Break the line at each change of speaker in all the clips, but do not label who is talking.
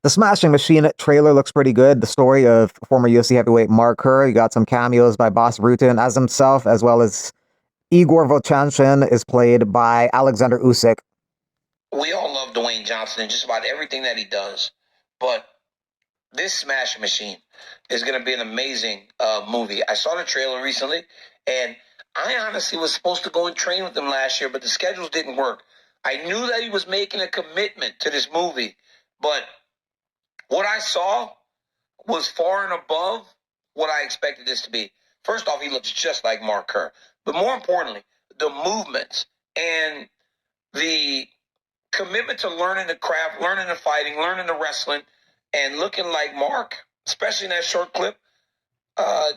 The Smashing Machine trailer looks pretty good. The story of former UFC heavyweight Mark Kerr. You got some cameos by Boss Rutan as himself, as well as Igor Vovchanchin is played by Alexander Usyk.
We all love Dwayne Johnson and just about everything that he does, but this Smash Machine is going to be an amazing movie. I saw the trailer recently, and I honestly was supposed to go and train with him last year, but the schedules didn't work. I knew that he was making a commitment to this movie, but what I saw was far and above what I expected this to be. First off, he looks just like Mark Kerr, but more importantly, the movements and the commitment to learning the craft, learning the fighting, learning the wrestling, and looking like Mark, especially in that short clip,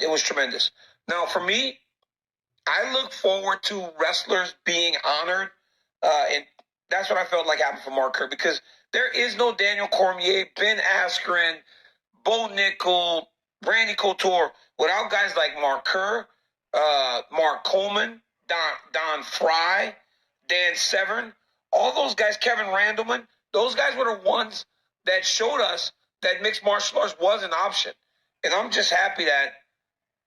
it was tremendous. Now, for me, I look forward to wrestlers being honored, and that's what I felt like happened for Mark Kerr, because there is no Daniel Cormier, Ben Askren, Bo Nickel, Randy Couture, without guys like Mark Kerr, Mark Coleman, Don Fry, Dan Severn, all those guys, Kevin Randleman, those guys were the ones that showed us that mixed martial arts was an option. And I'm just happy that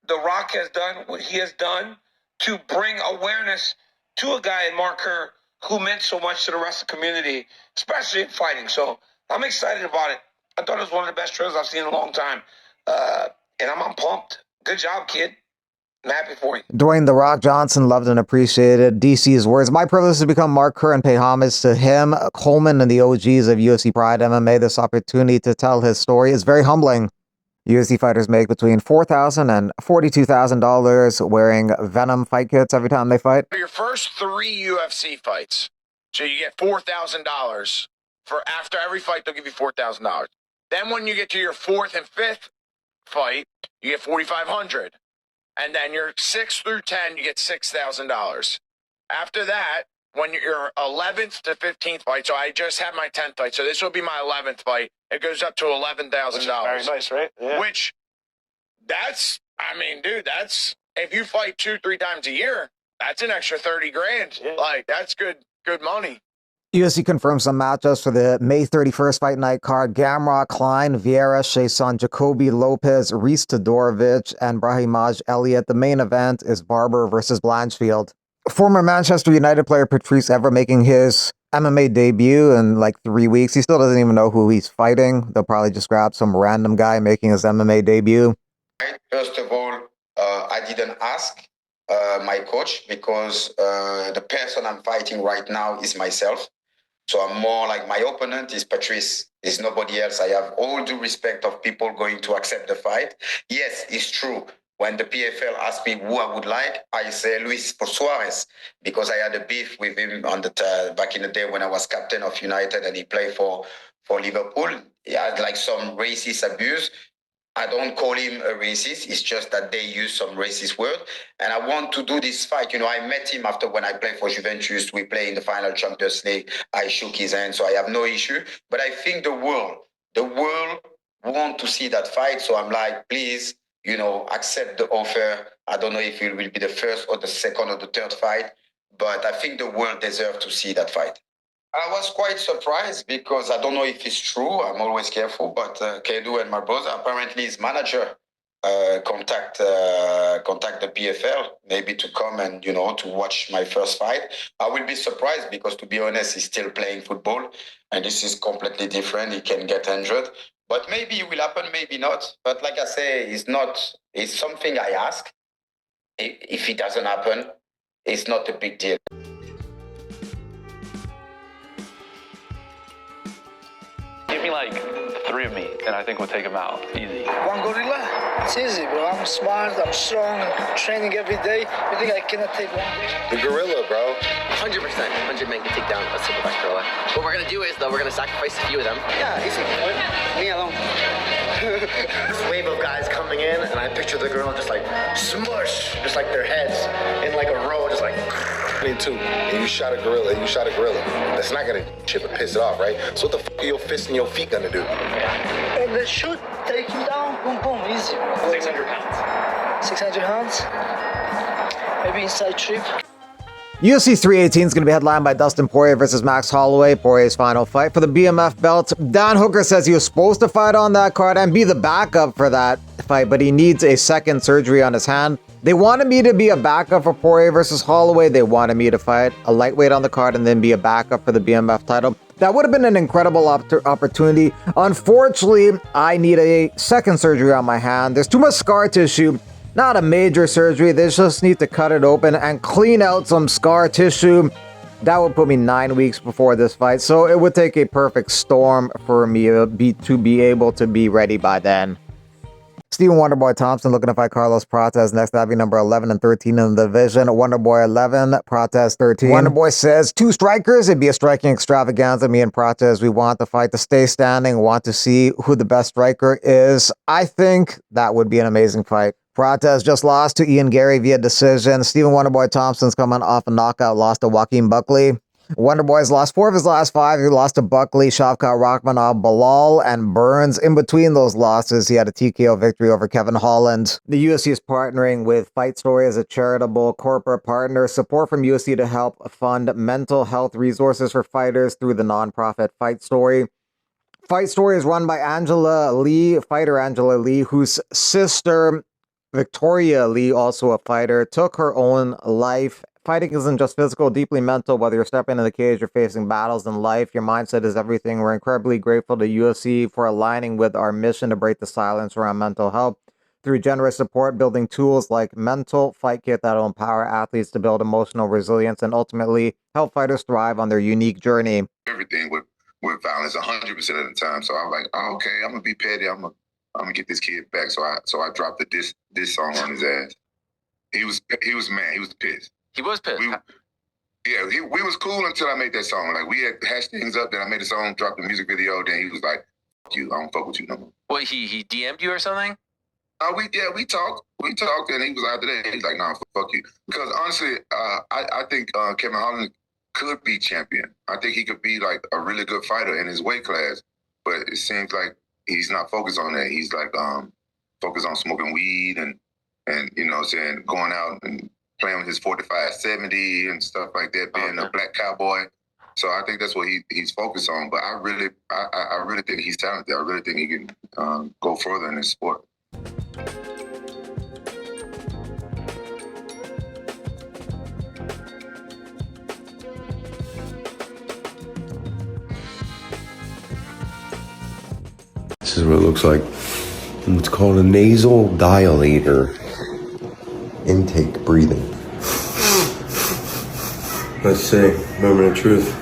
The Rock has done what he has done to bring awareness to a guy in Mark Kerr who meant so much to the rest of the community, especially in fighting. So I'm excited about it. I thought it was one of the best trailers I've seen in a long time. And I'm pumped. Good job, kid. I'm happy for you.
Dwayne "The Rock" Johnson loved and appreciated DC's words. My privilege to become Mark Kerr and pay homage to him, Coleman, and the OGs of UFC Pride MMA. This opportunity to tell his story is very humbling. UFC fighters make between $4,000 and $42,000 wearing Venom fight kits every time they fight.
For your first 3 UFC fights, so you get $4,000 for after every fight. They'll give you $4,000. Then when you get to your 4th and 5th fight, you get $4,500, and then your 6 through 10, you get $6,000. After that, when your 11th to 15th fight, so I just had my 10th fight, so this will be my 11th fight. It goes up to $11,000.
Very nice, right? Yeah.
Which, that's, I mean, dude, that's, if you fight 2-3 times a year, that's an extra 30 grand.
Yeah.
Like, that's good money.
UFC confirmed some matchups for the May 31st fight night card. Gamrot, Klein, Vieira, Chason, Jacoby Lopez, Reese Todorovic, and Brahimaj Elliott. The main event is Barber versus Blanchfield. Former Manchester United player Patrice Evra making his MMA debut in like 3 weeks. He still doesn't even know who he's fighting. They'll probably just grab some random guy making his MMA debut.
First of all, I didn't ask my coach because the person I'm fighting right now is myself. So I'm more like, my opponent is Patrice, is nobody else. I have all due respect of people going to accept the fight. Yes, it's true. When the PFL asked me who I would like, I say Luis Suarez, because I had a beef with him on the back in the day when I was captain of United and he played for Liverpool. He had like some racist abuse. I don't call him a racist. It's just that they use some racist word. And I want to do this fight. You know, I met him after when I played for Juventus. We played in the final Champions League. I shook his hand, so I have no issue. But I think the world want to see that fight. So I'm like, please, you know, accept the offer. I don't know if it will be the first or the second or the third fight, but I think the world deserves to see that fight. I was quite surprised because I don't know if it's true. I'm always careful, but Kedu and my brother, apparently his manager contact the PFL maybe to come and, you know, to watch my first fight. I will be surprised because, to be honest, he's still playing football and this is completely different. He can get injured, but maybe it will happen, maybe not. But like I say, it's something I ask. If it doesn't happen, it's not a big deal.
Give me like 3 of me, and I think we'll take him out. Easy.
One gorilla? It's easy, bro. I'm smart, I'm strong, I'm training every day. You think I cannot take one day?
The gorilla, bro.
100%. 100 men can take down a supervised gorilla. What we're gonna do is, though, we're gonna sacrifice a few of them.
Yeah, easy. Me alone.
This wave of guys coming in, and I picture the gorilla just like smush, just like their heads in like a row, just like. Me too. And you shot a gorilla, That's not gonna chip and piss it off, right? So what the fuck are your fists and your feet gonna do?
And let's shoot, take him down, boom, boom, easy.
600 pounds.
600 pounds? Maybe inside trip.
UFC 318 is going to be headlined by Dustin Poirier versus Max Holloway, Poirier's final fight for the BMF belt. Dan Hooker says he was supposed to fight on that card and be the backup for that fight, but he needs a second surgery on his hand. They wanted me to be a backup for Poirier versus Holloway. They wanted me to fight a lightweight on the card and then be a backup for the BMF title. That would have been an incredible opportunity. Unfortunately, I need a second surgery on my hand. There's too much scar tissue. Not a major surgery. They just need to cut it open and clean out some scar tissue. That would put me 9 weeks before this fight. So it would take a perfect storm for me to be able to be ready by then. Stephen Wonderboy Thompson looking to fight Carlos Prates next. That'd be number 11 and 13 in the division. Wonderboy 11, Prates 13. Wonderboy says, 2 strikers. It'd be a striking extravaganza. Me and Prates, we want the fight to stay standing. Want to see who the best striker is. I think that would be an amazing fight. Prates just lost to Ian Gary via decision. Stephen Wonderboy Thompson's coming off a knockout loss to Joaquin Buckley. Wonderboy's lost 4 of his last 5. He lost to Buckley, Shavkat Rakhmonov, Bilal, and Burns. In between those losses, he had a TKO victory over Kevin Holland. The UFC is partnering with Fight Story as a charitable corporate partner. Support from UFC to help fund mental health resources for fighters through the nonprofit Fight Story. Fight Story is run by Angela Lee, fighter Angela Lee, whose sister Victoria Lee, also a fighter, took her own life. Fighting isn't just physical, deeply mental. Whether you're stepping in the cage or facing battles in life, your mindset is everything. We're incredibly grateful to UFC for aligning with our mission to break the silence around mental health through generous support, building tools like Mental Fight Kit that will empower athletes to build emotional resilience and ultimately help fighters thrive on their unique journey.
Everything with violence 100% of the time. So I'm like, oh, okay, I'm gonna be petty. I'm gonna get this kid back. So I dropped the diss song on his ass. He was mad. He was pissed.
He was pissed.
We was cool until I made that song. Like, we had hashed things up, then I made the song, dropped the music video, then he was like, fuck you, I don't fuck with you no more.
What, he DM'd you or something?
We talked, and he was after that. He's like, nah, fuck you. Because honestly, I think Kevin Holland could be champion. I think he could be like a really good fighter in his weight class, but it seems like he's not focused on that. He's like focused on smoking weed and you know what I'm saying, going out and playing with his 45-70 and stuff like that, being a black cowboy. So I think that's what he's focused on. But I really think he's talented. I really think he can go further in this sport.
This is what it looks like. It's called a nasal dilator. Intake breathing. Let's see. Moment of truth.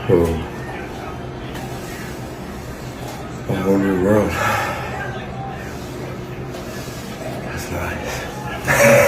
Whoa. A whole new world. That's nice.